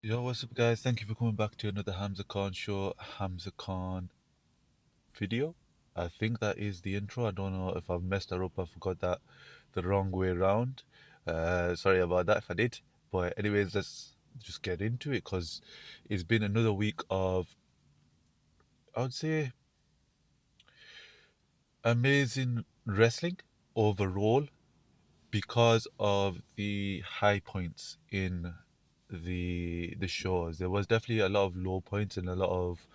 Yo, what's up, guys? Thank you for coming back to another Hamza Khan show, Hamza Khan video. I think that is the intro. I don't know if I've messed that up. I forgot that the wrong way around. Sorry about that if I did. But anyways, let's just get into it because it's been another week of, I would say, amazing wrestling overall because of the high points in the shows. There was definitely a lot of low points and a lot of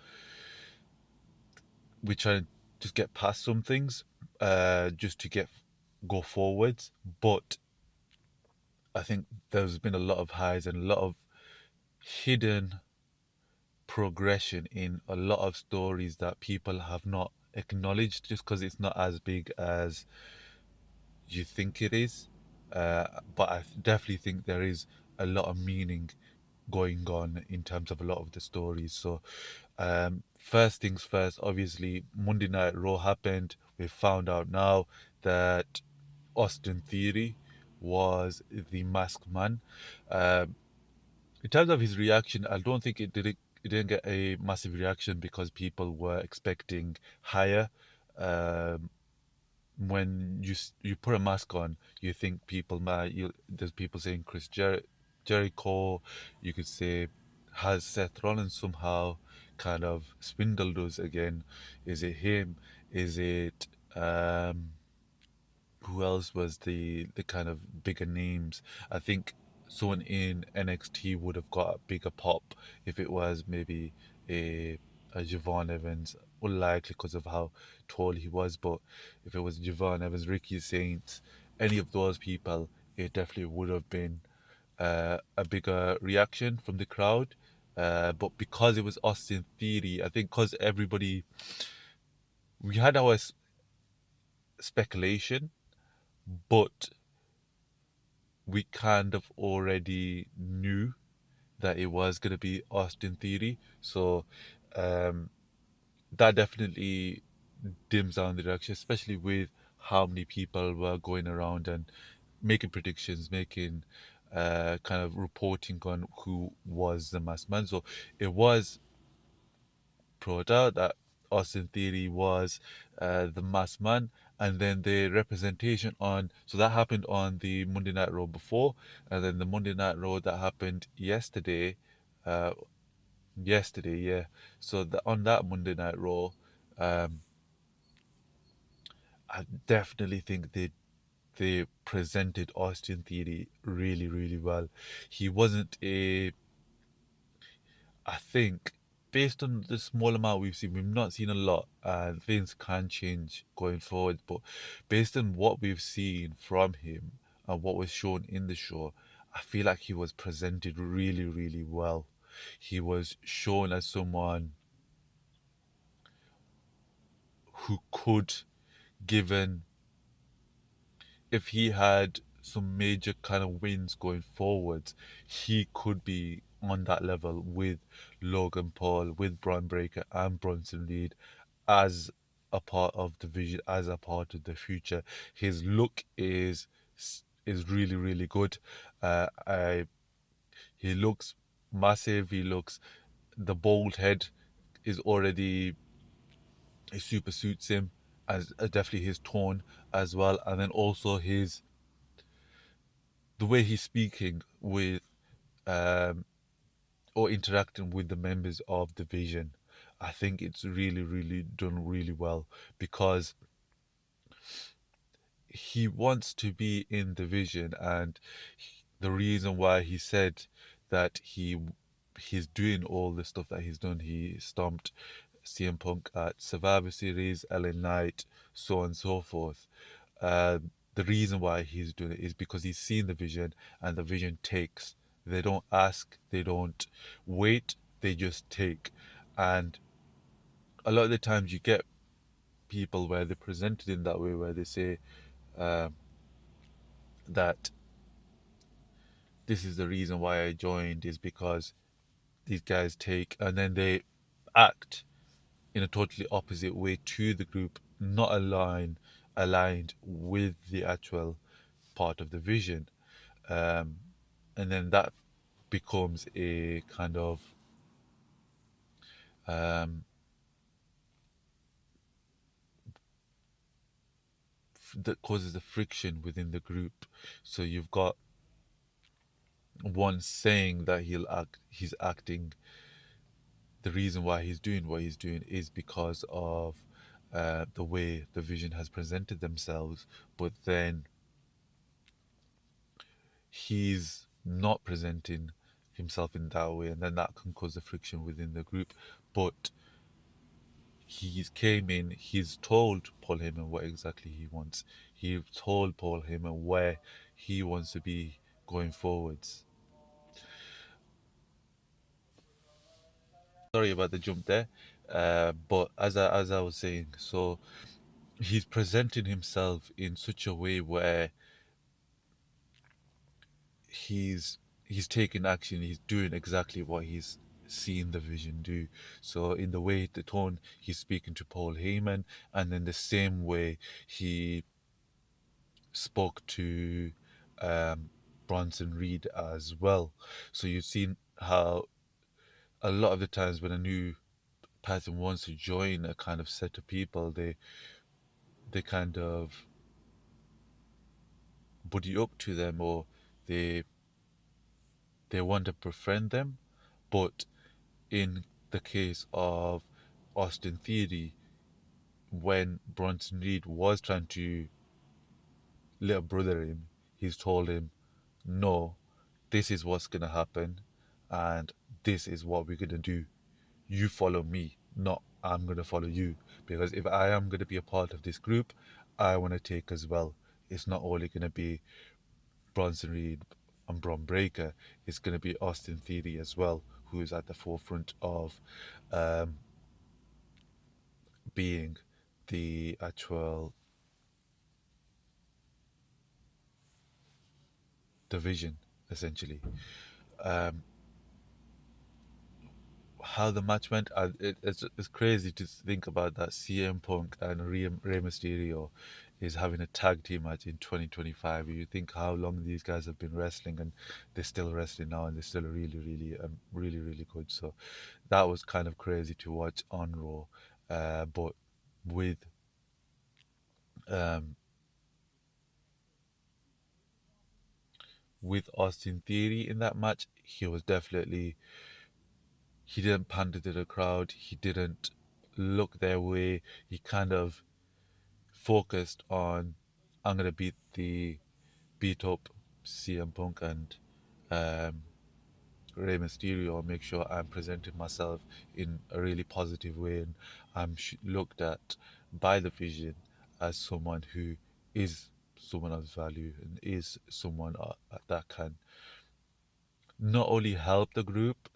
we try to just get past some things, just to go forwards. But I think there's been a lot of highs and a lot of hidden progression in a lot of stories that people have not acknowledged just because it's not as big as you think it is. But I definitely think there is a lot of meaning going on in terms of a lot of the stories. So, first things first, obviously, Monday Night Raw happened. We found out now that Austin Theory was the masked man. Um, in terms of his reaction, I don't think it didn't get a massive reaction because people were expecting higher. Um, when you put a mask on, you think people might. There's people saying Jericho. You could say, has Seth Rollins somehow kind of swindled us again? Is it him? Is it who else was the kind of bigger names? I think someone in NXT would have got a bigger pop if it was maybe a a Javon Evans, unlikely because of how tall he was. But if it was Javon Evans, Ricky Saints, any of those people, it definitely would have been a bigger reaction from the crowd. But because it was Austin Theory, I think because everybody we had our speculation, but we kind of already knew that it was going to be Austin Theory. So um, that definitely dims down the reaction, especially with how many people were going around and making predictions, making kind of reporting on who was the masked man. So it was brought out that Austin Theory was the masked man, and then the representation on. So that happened on the Monday Night Raw before, and then the Monday Night Raw that happened yesterday. Uh, yesterday, yeah. So on that Monday Night Raw, um, I definitely think they presented Austin Theory really, really well. He wasn't a I think based on the small amount we've not seen a lot, and things can change going forward. But based on what we've seen from him and what was shown in the show, I feel like he was presented really, really well. He was shown as someone who could, given if he had some major kind of wins going forwards, he could be on that level with Logan Paul, with Braun Breaker and Bronson Reed as a part of the vision, as a part of the future. His look is really, really good. I He looks massive. He looks the bald head is already it super suits him, as definitely his tone as well, and then also his the way he's speaking with um or interacting with the members of the vision. I think it's really, really done really well because he wants to be in the vision, and the reason why he said that he's doing all the stuff that he's done. He stomped CM Punk at Survivor Series, LA Knight, so on and so forth. The reason why he's doing it is because he's seen the vision, and the vision takes. They don't ask, they don't wait, they just take. And a lot of the times you get people where they're presented in that way, where they say um, that this is the reason why I joined is because these guys take, and then they act in a totally opposite way to the group, not aligned with the actual part of the vision. Um, and then that becomes a kind of um, that causes a friction within the group. So you've got one saying that he's acting. The reason why he's doing what he's doing is because of the way the vision has presented themselves, but then he's not presenting himself in that way, and then that can cause a friction within the group. But he's came in, he's told Paul Heyman what exactly he wants. He told Paul Heyman where he wants to be going forwards. Sorry about the jump there, but as I was saying, so he's presenting himself in such a way where he's he's taking action. He's doing exactly what he's seen the vision do. So in the way, the tone he's speaking to Paul Heyman, and then the same way he spoke to um, Bronson Reed as well. So you've seen how a lot of the times when a new person wants to join a kind of set of people, they kind of buddy up to them, or they they want to befriend them. But in the case of Austin Theory, when Bronson Reed was trying to little brother him, he's told him, no, this is what's going to happen, and this is what we're going to do. You follow me, not I'm going to follow you. Because if I am going to be a part of this group, I want to take as well. It's not only going to be Bronson Reed and Bron Breaker, it's going to be Austin Theory as well, who is at the forefront of um, being the actual division, essentially. Um, how the match went, it's crazy to think about that CM Punk and Rey Mysterio is having a tag team match in 2025. You think how long these guys have been wrestling, and they're still wrestling now, and they're still really good. So that was kind of crazy to watch on Raw. But with um, with Austin Theory in that match, he didn't pander to the crowd. He didn't look their way. He kind of focused on, I'm gonna beat up CM Punk and um, Rey Mysterio, and make sure I'm presenting myself in a really positive way, and I'm looked at by the Vision as someone who is someone of value, and is someone that can not only help the group,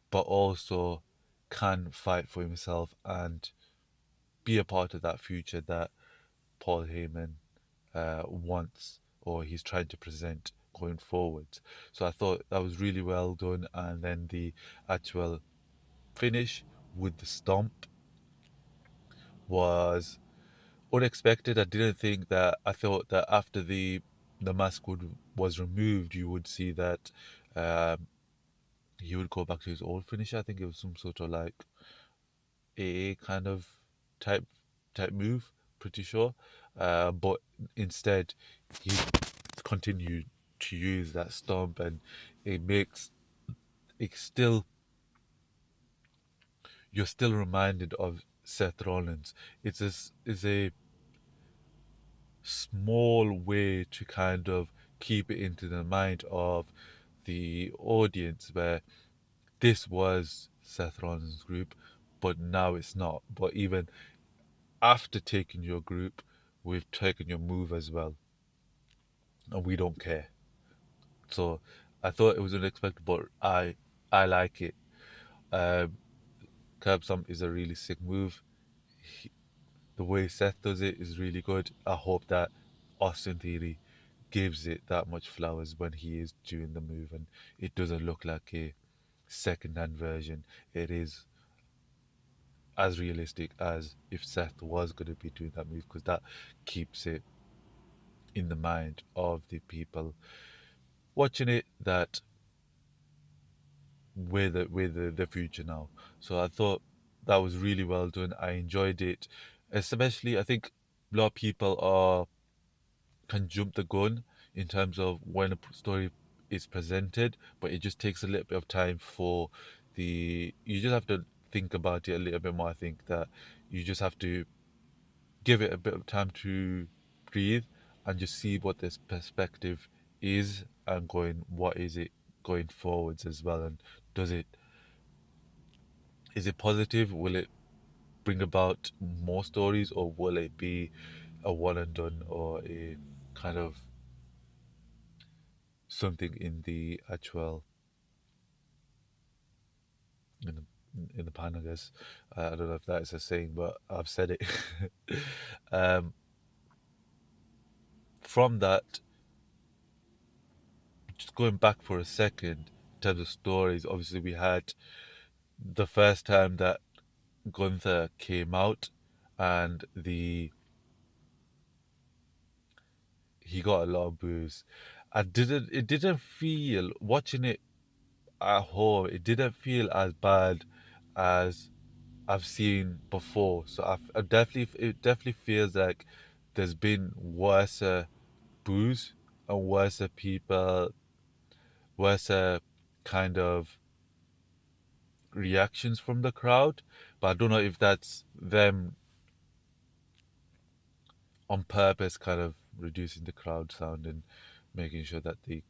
but also can fight for himself and be a part of that future that Paul Heyman wants, or he's trying to present going forward. So I thought that was really well done. And then the actual finish with the stomp was unexpected. I didn't think that. I thought that after the mask was removed, you would see that um, he would go back to his old finisher. I think it was some sort of like AA kind of type move, pretty sure. But instead, he continued to use that stomp, and it makes it still you're still reminded of Seth Rollins. It's a small way to kind of keep it into the mind of the audience, where this was Seth Rollins' group, but now it's not. But even after taking your group, we've taken your move as well, and we don't care. So I thought it was unexpected, but I like it. Um, Curb Stomp is a really sick move. He, the way Seth does it is really good. I hope that Austin Theory gives it that much flowers when he is doing the move, and it doesn't look like a second-hand version. It is as realistic as if Seth was going to be doing that move, because that keeps it in the mind of the people watching it, that with the future now. So I thought that was really well done. I enjoyed it, especially I think a lot of people are can jump the gun in terms of when a story is presented, but it just takes a little bit of time for the. You just have to think about it a little bit more. I think that you just have to give it a bit of time to breathe and just see what this perspective is and going what is it going forwards as well, and does it is it positive, will it bring about more stories, or will it be a one and done, or a kind of something in the actual in the pan, I guess. I don't know if that is a saying, but I've said it. um, from that, just going back for a second, in terms of stories, obviously we had the first time that Gunther came out, and the he got a lot of boos. It didn't feel watching it at home. It didn't feel as bad as I've seen before. So I definitely it definitely feels like there's been worse boos and worse people, worse kind of reactions from the crowd. But I don't know if that's them on purpose, kind of reducing the crowd sound and making sure that the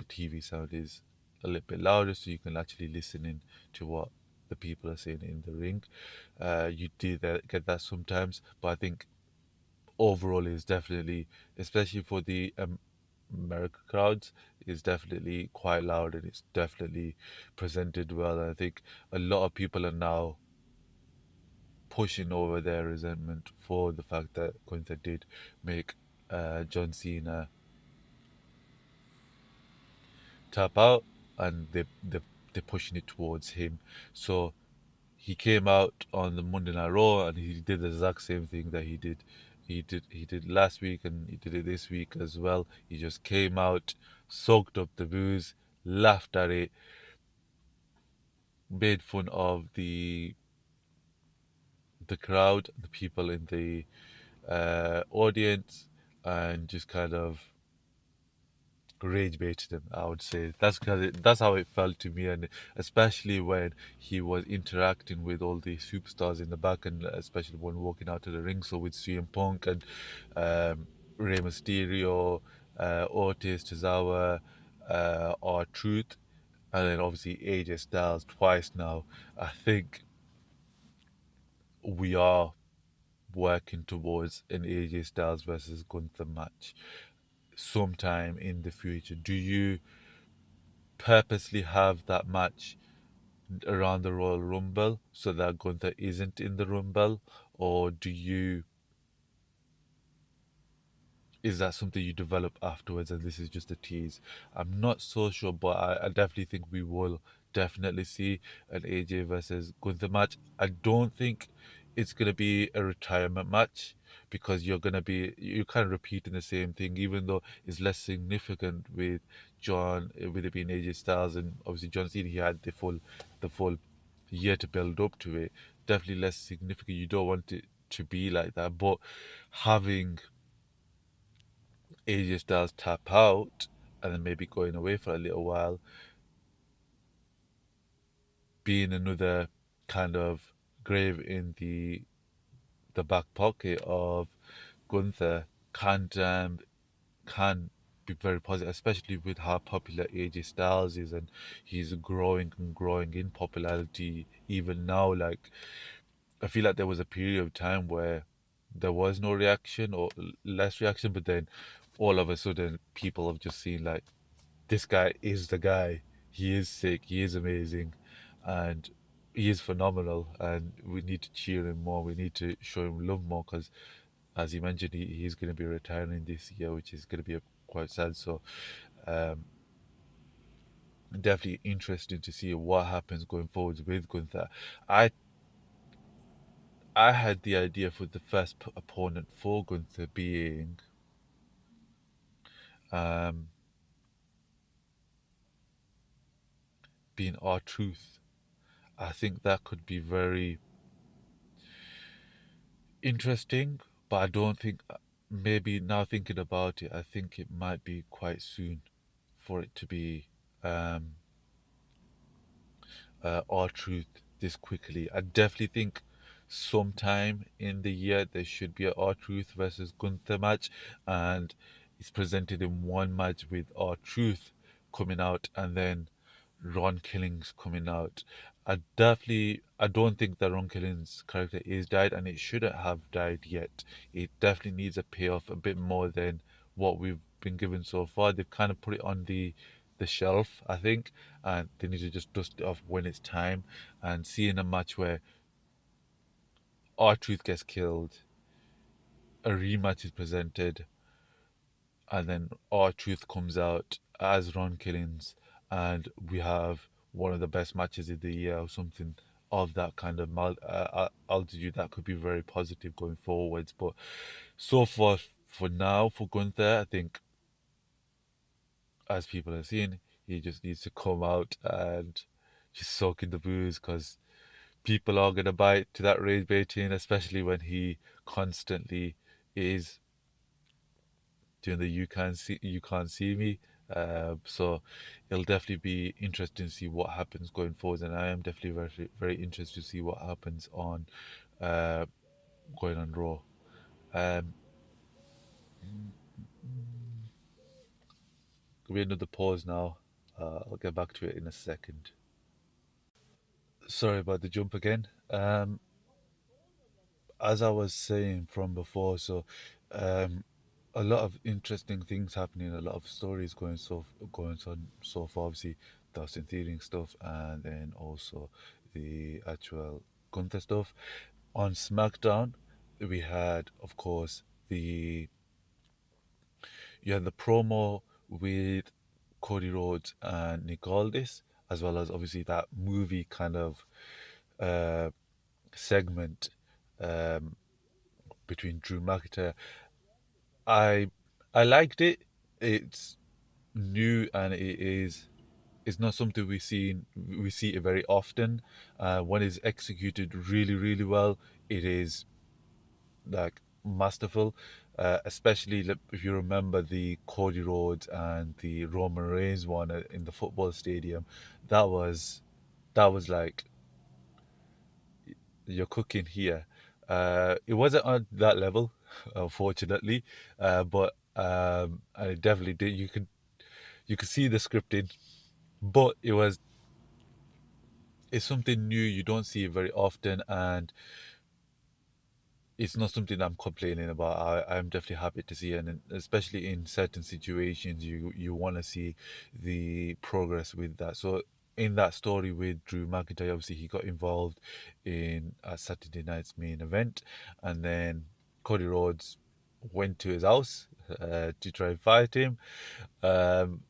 TV sound is a little bit louder so you can actually listen in to what the people are saying in the ring. You do get that sometimes, but I think overall is definitely, especially for the American crowds, is definitely quite loud and it's definitely presented well. And I think a lot of people are now pushing over their resentment for the fact that Gunther did make John Cena tap out, and they're pushing it towards him. So he came out on the Monday Night Raw and he did the exact same thing that he did last week, and he did it this week as well. He just came out, soaked up the booze, laughed at it, made fun of the crowd, the people in the audience, and just kind of rage baited him. I would say that's how it felt to me, and especially when he was interacting with all the superstars in the back, and especially when walking out to the ring. So with CM Punk and Rey Mysterio, Otis, Tozawa, our Truth, and then obviously AJ Styles twice now. I think we are working towards an AJ Styles versus Gunther match sometime in the future. Do you purposely have that match around the Royal Rumble so that Gunther isn't in the Rumble, or do you is that something you develop afterwards and this is just a tease? I'm not so sure, but I definitely think we will definitely see an AJ versus Gunther match. I don't think it's gonna be a retirement match because you're kind of repeating the same thing, even though it's less significant with John, with it being AJ Styles, and obviously John Cena, he had the full year to build up to it. Definitely less significant. You don't want it to be like that, but having AJ Styles tap out and then maybe going away for a little while, being another kind of grave in the back pocket of Gunther can be very positive, especially with how popular AJ Styles is, and he's growing and growing in popularity even now. Like I feel like there was a period of time where there was no reaction or less reaction, but then all of a sudden people have just seen like this guy is the guy. He is sick. He is amazing, and he is phenomenal. And we need to cheer him more. We need to show him love more because, as you mentioned, he's going to be retiring this year, which is going to be quite sad. So, um, definitely interesting to see what happens going forward with Gunther. I I had the idea for the first opponent for Gunther um, being our truth. I think that could be very interesting, but I don't think, maybe now thinking about it, I think it might be quite soon for it to be um, our truth this quickly. I definitely think sometime in the year there should be a our truth versus Gunther match, and it's presented in one match with our truth coming out and then Ron Killings coming out. I don't think that Ron Killings' character is died, and it shouldn't have died yet. It definitely needs a payoff a bit more than what we've been given so far. They've kind of put it on the shelf, I think, and they need to just dust it off when it's time. And seeing a match where our truth gets killed, a rematch is presented, and then our truth comes out as Ron Killings, and we have one of the best matches of the year or something of that kind of altitude. That could be very positive going forwards. But so far, for now, for Gunther, I think, as people are seeing, he just needs to come out and just soak in the booze, because people are gonna buy to that rage baiting, especially when he constantly is doing the you can't see me. So it'll definitely be interesting to see what happens going forward, and I am definitely very very interested to see what happens on uh, going on Raw. Um, Could be another pause now. I'll get back to it in a second. Sorry about the jump again. As I was saying from before, so um, a lot of interesting things happening, a lot of stories going on so far. Obviously, the Austin Theory stuff, and then also the actual Gunther stuff. On SmackDown, we had, of course, the you had the promo with Cody Rhodes and Nick Aldis, as well as obviously that movie kind of uh, segment um, between Drew McIntyre. I I liked it. It's new, and it's not something we see it very often. When it's executed really really well, it is like masterful. Especially if you remember the Cody Rhodes and the Roman Reigns one in the football stadium, that was like you're cooking here. It wasn't on that level, unfortunately, but and it definitely did. You could see the scripting, but it's something new. You don't see it very often, and it's not something I'm complaining about. I'm definitely happy to see, and especially in certain situations, you want to see the progress with that. So in that story with Drew McIntyre, obviously he got involved in Saturday night's main event, and then Cody Rhodes went to his house to try and fight him. Um,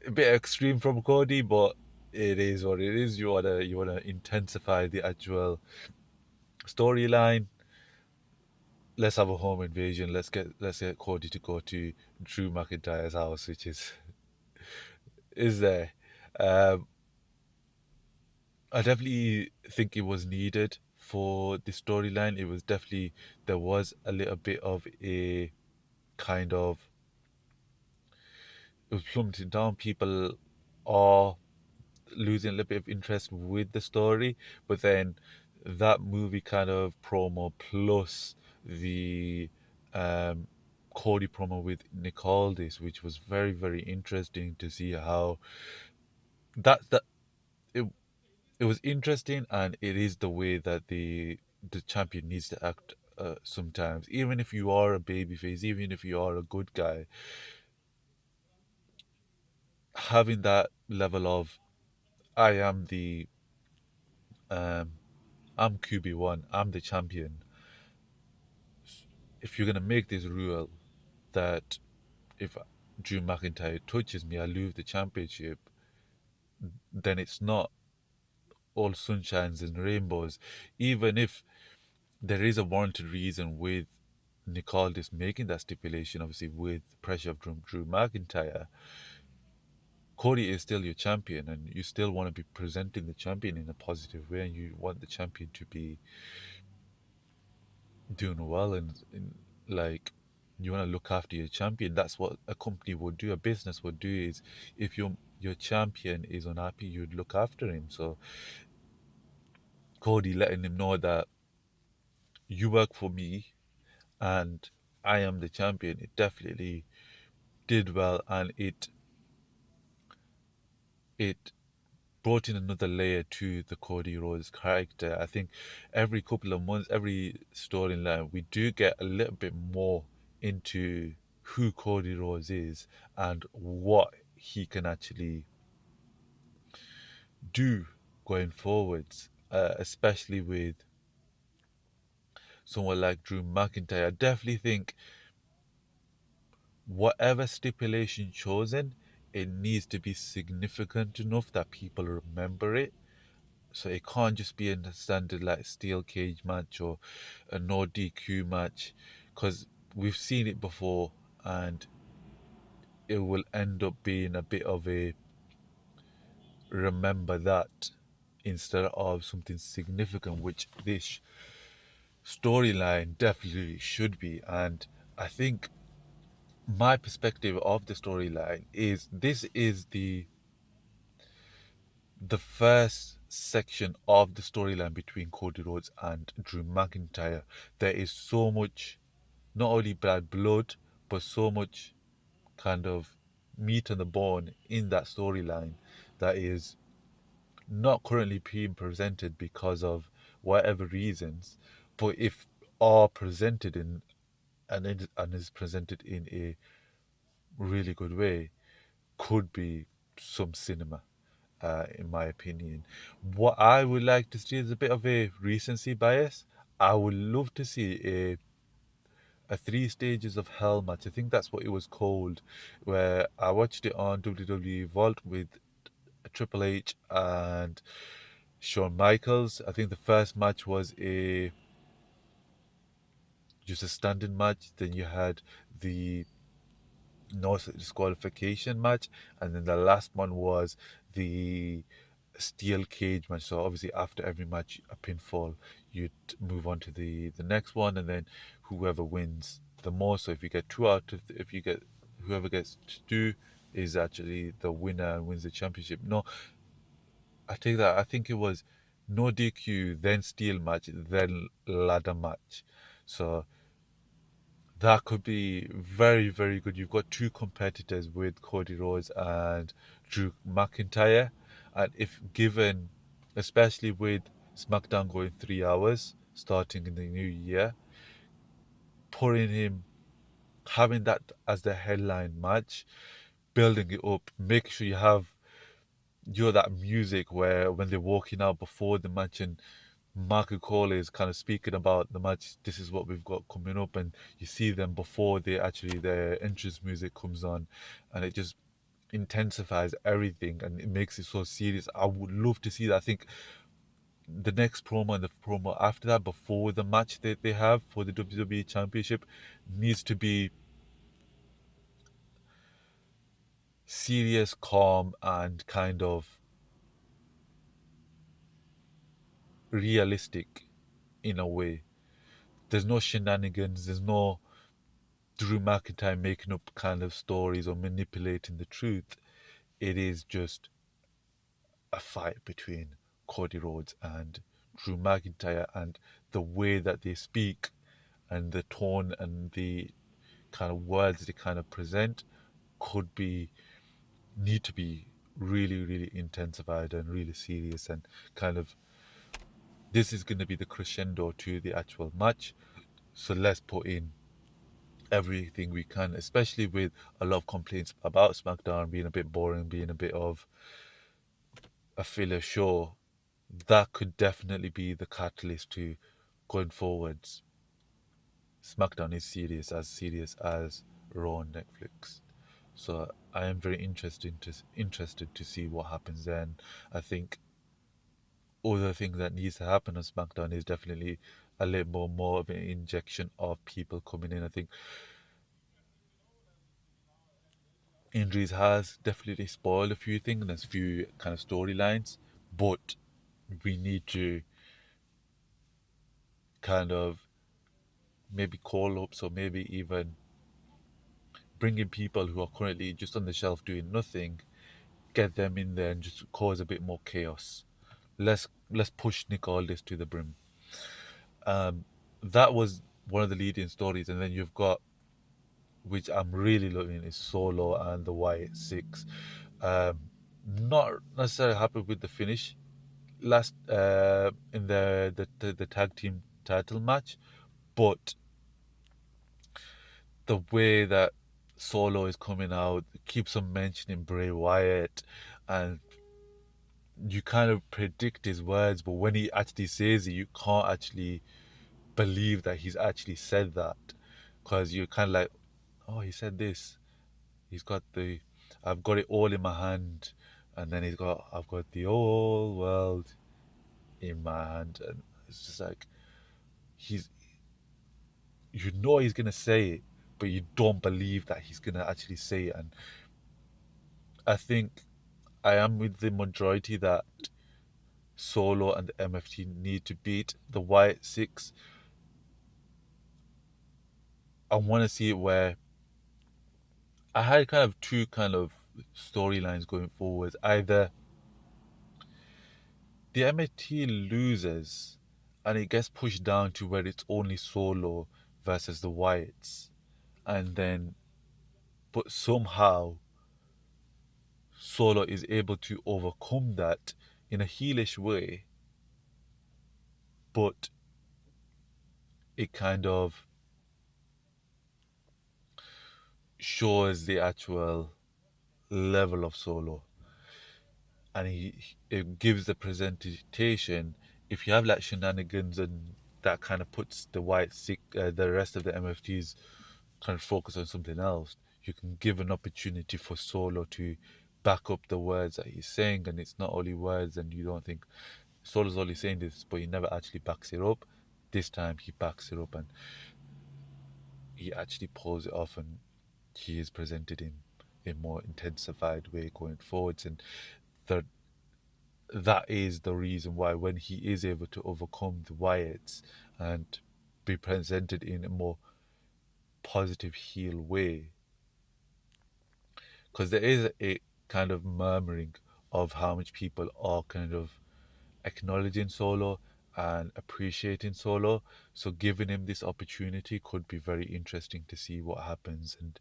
a bit extreme from Cody, but it is what it is. You wanna intensify the actual storyline. Let's have a home invasion. Let's get Cody to go to Drew McIntyre's house, which is there. Um, I definitely think it was needed for the storyline. It was definitely there was a little bit of a kind of it was plummeting down. People are losing a little bit of interest with the story, but then that movie kind of promo plus the um, Cody promo with Nick Aldis, which was very very interesting to see how that it it was interesting, and it is the way that the champion needs to act. Sometimes, even if you are a babyface, even if you are a good guy, having that level of I am the um, I'm QB1, I'm the champion. If you're gonna make this rule that if Drew McIntyre touches me, I lose the championship, then it's not all sunshines and rainbows. Even if there is a warranted reason with Nick Aldis making that stipulation, obviously with pressure of Drew McIntyre, Cody is still your champion, and you still want to be presenting the champion in a positive way, and you want the champion to be doing well, and like you want to look after your champion. That's what a company would do, a business would do. Is if your champion is unhappy, you'd look after him. So Cody letting him know that you work for me and I am the champion, it definitely did well, and it brought in another layer to the Cody Rhodes character. I think every couple of months, every storyline, we do get a little bit more into who Cody Rhodes is and what he can actually do going forwards, especially with someone like Drew McIntyre. I definitely think whatever stipulation chosen, it needs to be significant enough that people remember it. So it can't just be a standard like steel cage match or a no DQ match, because we've seen it before, and it will end up being a bit of a remember that instead of something significant, which this storyline definitely should be. And I think my perspective of the storyline is this is the first section of the storyline between Cody Rhodes and Drew McIntyre. There is so much, not only bad blood, but so much kind of meat on the bone in that storyline that is not currently being presented because of whatever reasons. But if are presented in and is presented in a really good way, could be some cinema. In my opinion. What I would like to see is a bit of a recency bias. I would love to see a three stages of hell match. I think that's what it was called, where I watched it on WWE Vault with Triple H and Shawn Michaels. I think the first match was a just a standing match. Then you had the no disqualification match, and then the last one was the steel cage match. So obviously after every match, a pinfall, you'd move on to the next one, and then whoever wins the most. So if you get two out of if you get whoever gets two is actually the winner and wins the championship. No, I take that. I think it was no DQ, then steel match, then ladder match. So that could be very, very good. You've got two competitors with Cody Rhodes and Drew McIntyre. And if given, especially with SmackDown going 3 hours starting in the new year, putting him, having that as the headline match, building it up, make sure you have that music where when they're walking out before the match and Michael Cole is kind of speaking about the match. This is what we've got coming up, and you see them before they actually their entrance music comes on, and it just intensifies everything and it makes it so serious. I would love to see that. I think the next promo and the promo after that, before the match that they have for the WWE Championship, needs to be serious, calm, and kind of realistic in a way. There's no shenanigans. There's no Drew McIntyre making up kind of stories or manipulating the truth. It is just a fight between Cody Rhodes and Drew McIntyre, and the way that they speak and the tone and the kind of words they kind of present could be need to be really, really intensified and really serious, and kind of this is going to be the crescendo to the actual match. So let's put in everything we can, especially with a lot of complaints about SmackDown being a bit boring, being a bit of a filler show. That could definitely be the catalyst to going forwards. SmackDown is serious as Raw on Netflix. So I am very interested to see what happens then. I think other thing that needs to happen on SmackDown is definitely a little more of an injection of people coming in. I think Injuries has definitely spoiled a few things. There's a few kind of storylines, but we need to kind of maybe call up, so maybe even bring in people who are currently just on the shelf doing nothing, get them in there and just cause a bit more chaos. Let's push Nick Aldis to the brim. Um, that was one of the leading stories, and then you've got, which I'm really loving, is Solo and the White Six. Um, not necessarily happy with the finish last in the tag team title match, but the way that Solo is coming out keeps on mentioning Bray Wyatt, and you kind of predict his words, but when he actually says it, you can't actually believe that he's actually said that, because you're kind of like, oh, he said this. He's got the, I've got it all in my hand, and then I've got the whole world in my hand, and it's just like he's, you know, he's gonna say it, but you don't believe that he's gonna actually say it, and I think I am with the majority that Solo and the MFT need to beat the White Six. I want to see it where I had kind of two kind of storylines going forward. Either the MFT loses and it gets pushed down to where it's only Solo versus the Whites, and then but somehow Solo is able to overcome that in a heelish way, but it kind of shows the actual level of Solo, and it gives the presentation. If you have like shenanigans and that kind of puts the the rest of the MFTs kind of focus on something else, you can give an opportunity for Solo to back up the words that he's saying, and it's not only words, and you don't think Solo's only saying this, but he never actually backs it up. This time he backs it up, and he actually pulls it off, and he is presented in a more intensified way going forwards, and the that is the reason why when he is able to overcome the Wyatts and be presented in a more positive heel way, because there is a kind of murmuring of how much people are kind of acknowledging Solo and appreciating Solo, so giving him this opportunity could be very interesting to see what happens and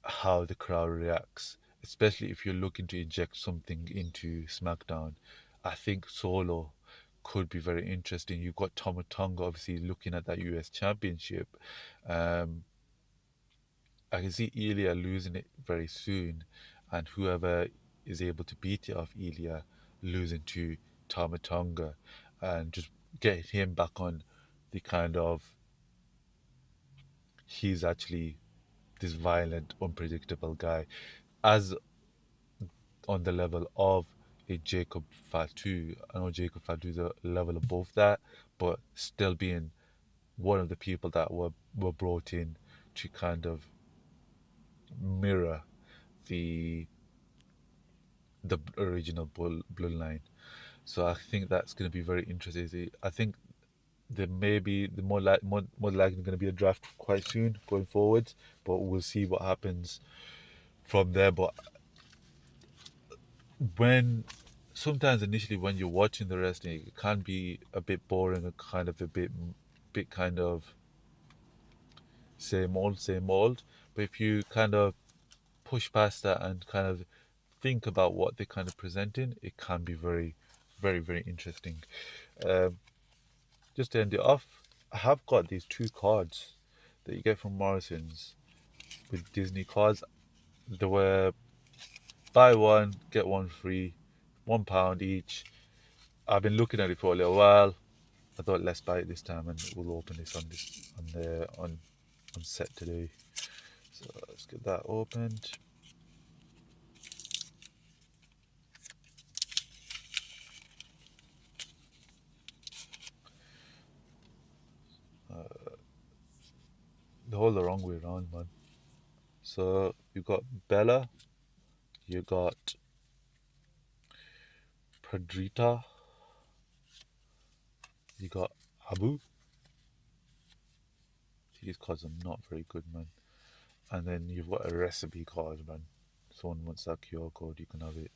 how the crowd reacts, especially if you're looking to inject something into SmackDown. I think Solo could be very interesting. You've got Tama Tonga obviously looking at that US Championship. Um, I can see Ilya losing it very soon, and whoever is able to beat it off Ilya losing to Tama Tonga, and just get him back on the kind of, he's actually this violent, unpredictable guy, as on the level of a Jacob Fatu. I know Jacob Fatu is a level above that, but still being one of the people that were brought in to kind of mirror the original bloodline. So I think that's going to be very interesting. I think there may be the more likely going to be a draft quite soon going forward, but we'll see what happens from there. But when sometimes initially when you're watching the wrestling, it can be a bit boring and kind of a bit kind of same old. But if you kind of push past that and kind of think about what they're kind of presenting, it can be very interesting. Um, just to end it off, I have got these two cards that you get from Morrison's with Disney cards. They were buy one get one free, £1 each. I've been looking at it for a little while. I thought let's buy it this time, and we'll open this on set today. So let's get that opened. The whole the wrong way around, man. So you got Bella, you got Pedrita, you got Abu. These cards are not very good, man. And then you've got a recipe card, man. Someone wants that QR code, you can have it.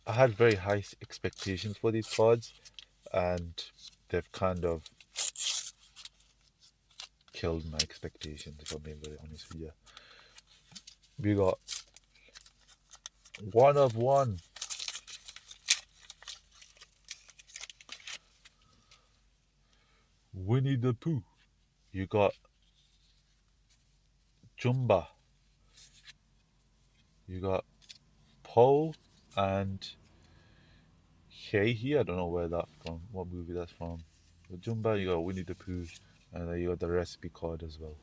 I had very high expectations for these cards, and they've kind of killed my expectations, if I'm being very honest with you. We got one of one. Winnie the Pooh. You got Jumba. You got Poe and Heihei. I don't know where that's from, what movie that's from. With Jumba, you got Winnie the Pooh, and then you got the recipe card as well.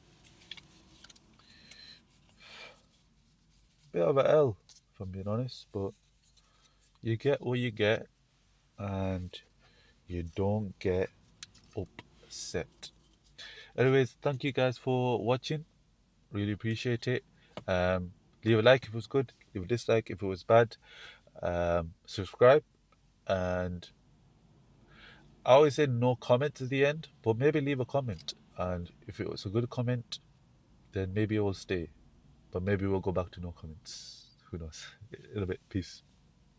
Bit of a L, if I'm being honest, but you get what you get, and you don't get upset. Anyways, thank you guys for watching. Really appreciate it. Leave a like if it was good, leave a dislike if it was bad. Subscribe, and I always say no comment at the end, but maybe leave a comment. And if it was a good comment, then maybe it will stay. But maybe we'll go back to no comments. Who knows? In a bit. Peace.